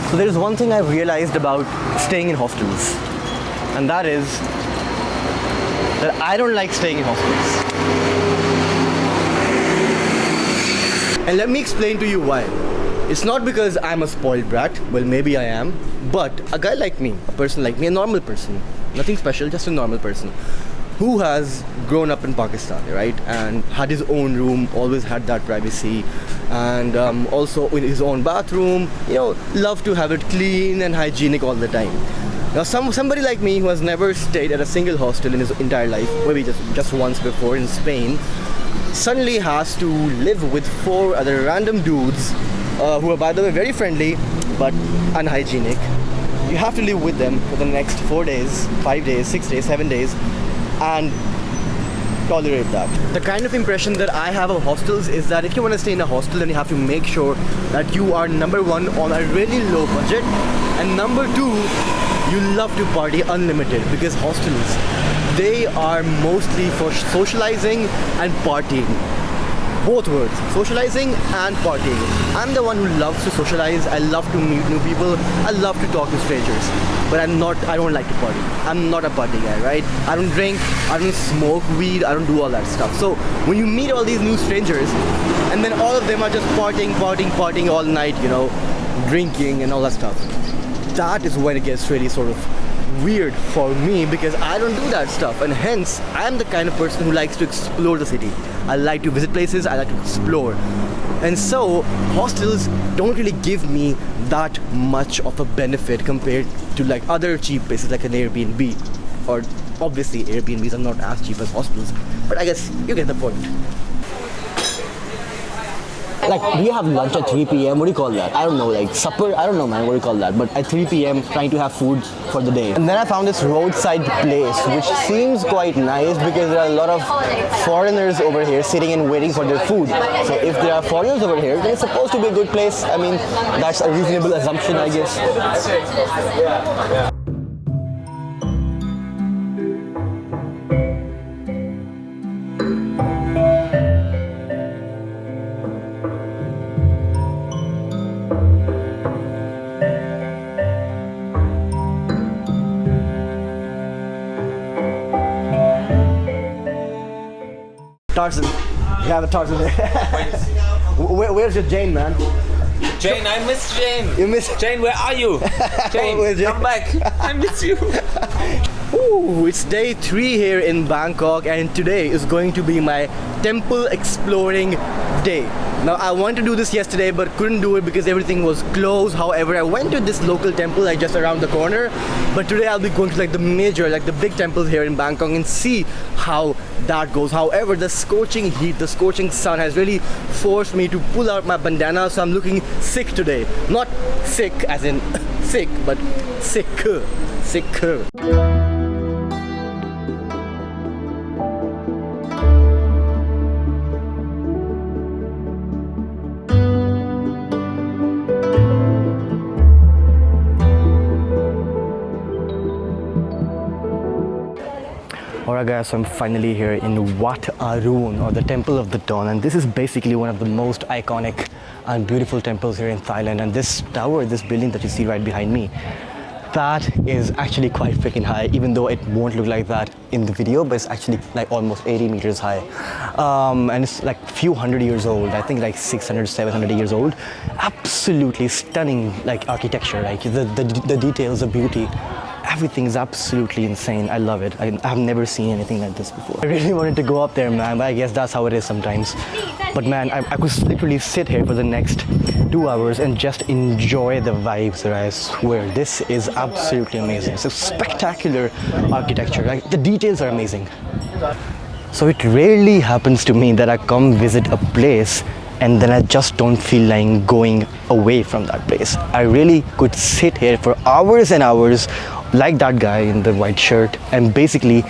So there is one thing I've realized about staying in hostels, and that is that I don't like staying in hostels. And let me explain to you why. It's not because I'm a spoiled brat, well maybe I am, but a guy like me, a person like me, a normal person, nothing special, just a normal person, who has grown up in Pakistan, right, and had his own room, always had that privacy, and also in his own bathroom, love to have it clean and hygienic all the time. Now somebody like me who has never stayed at a single hostel in his entire life, maybe just once before in Spain, suddenly has to live with 4 other random dudes who are, by the way, very friendly but unhygienic. You have to live with them for the next 4 days, 5 days, 6 days, 7 days, and tolerate that. The kind of impression that I have of hostels is that if you want to stay in a hostel, then you have to make sure that you are number 1 on a really low budget, and number 2, you love to party unlimited, because hostels, they are mostly for socializing and partying. Both words, socializing and partying. I'm the one who loves to socialize, I love to meet new people, I love to talk to strangers, but I don't like to party. I'm not a party guy, right? I don't drink, I don't smoke weed, I don't do all that stuff. So when you meet all these new strangers, and then all of them are just partying all night, drinking and all that stuff, that is when it gets really sort of weird for me, because I don't do that stuff, and hence I'm the kind of person who likes to explore the city. I like to visit places, I like to explore, and so hostels don't really give me that much of a benefit compared to like other cheap places like an Airbnb, or obviously Airbnbs are not as cheap as hostels, but I guess you get the point. Like, we have lunch at 3 p.m. What do you call that? I don't know, like supper? I don't know, man, what do you call that? But at 3 p.m. trying to have food for the day. And then I found this roadside place, which seems quite nice because there are a lot of foreigners over here sitting and waiting for their food. So if there are foreigners over here, then it's supposed to be a good place. I mean, that's a reasonable assumption, I guess. Yeah. Tarzan. You have a Tarzan there. Where's your Jane, man? Jane, I miss Jane. You miss Jane? Where are you? Jane, come back. I miss you. Ooh, it's day 3 here in Bangkok, and today is going to be my temple exploring day. Now, I wanted to do this yesterday but couldn't do it because everything was closed. However, I went to this local temple like just around the corner, but today I'll be going to like the big temples here in Bangkok and see how that goes. However, the scorching heat, the scorching sun has really forced me to pull out my bandana, so I'm looking sick today. Not sick as in sick, but sicker. Alright guys, so I'm finally here in Wat Arun, or the Temple of the Dawn, and this is basically one of the most iconic and beautiful temples here in Thailand. And this tower, this building that you see right behind me, that is actually quite freaking high, even though it won't look like that in the video, but it's actually like almost 80 meters high. And it's like few hundred years old, I think like 600, 700 years old. Absolutely stunning like architecture, like the details, the beauty. Everything is absolutely insane. I love it. I've never seen anything like this before. I really wanted to go up there, man, but I guess that's how it is sometimes. But man, I could literally sit here for the next 2 hours and just enjoy the vibes there. I swear, this is absolutely amazing. It's a spectacular architecture. Like, the details are amazing. So it rarely happens to me that I come visit a place and then I just don't feel like going away from that place. I really could sit here for hours and hours like that guy in the white shirt and basically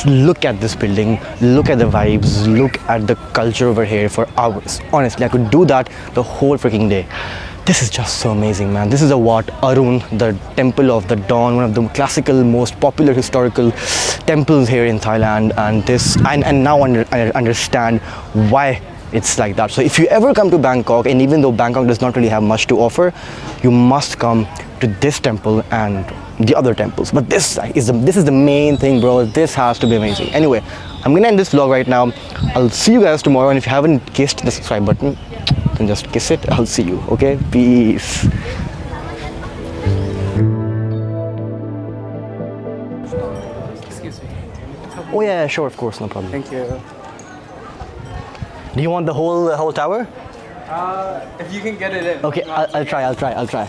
look at this building, look at the vibes, look at the culture over here for hours. Honestly, I could do that the whole freaking day. This is just so amazing, man. This is the Wat Arun, the Temple of the Dawn, one of the classical, most popular historical temples here in Thailand. And now I understand why It's like that. So if you ever come to Bangkok, and even though Bangkok does not really have much to offer, you must come to this temple and the other temples. But this is the main thing, bro. This has to be amazing. Anyway, I'm gonna end this vlog right now. I'll see you guys tomorrow, and if you haven't kissed the subscribe button, then just kiss it. I'll see you. Okay, peace. Excuse me. Oh yeah, sure, of course, no problem. Thank you. Do you want the whole tower? If you can get it in. Okay, I'll try.